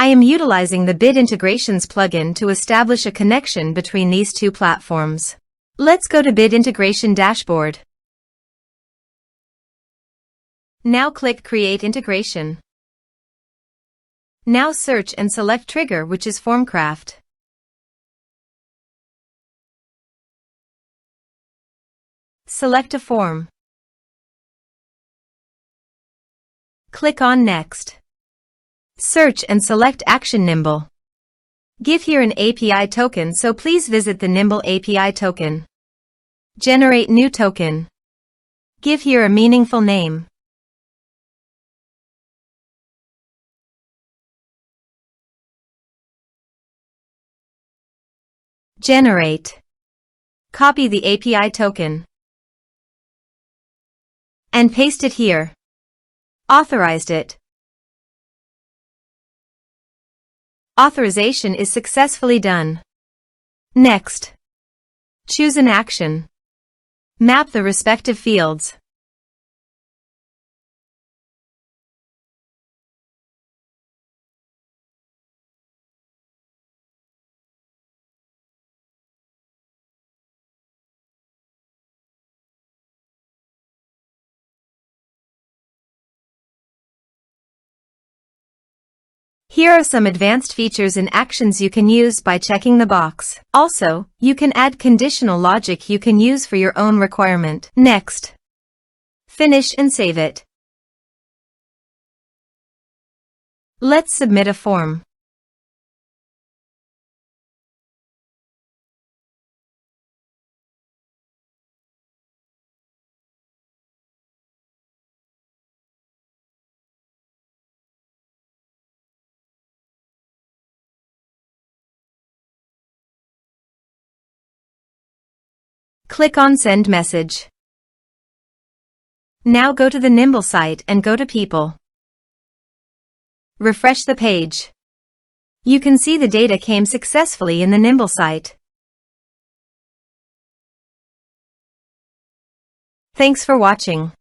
I am utilizing the Bit Integrations plugin to establish a connection between these two platforms. Let's go to Bit Integration Dashboard. Now click Create Integration. Now search and select Trigger, which is FormCraft. Select a form. Click on Next. Search and select Action Nimble. Give here an API token, so please visit the Nimble API token. Generate new token. Give here a meaningful name. Generate. Copy the API token and paste it here. Authorized it. Authorization is successfully done. Next. Choose an action. Map the respective fields. Here are some advanced features and actions you can use by checking the box. Also, you can add conditional logic you can use for your own requirement. Next. Finish and save it. Let's submit a form. Click on Send Message. Now go to the Nimble site and go to People. Refresh the page. You can see the data came successfully in the Nimble site. Thanks for watching.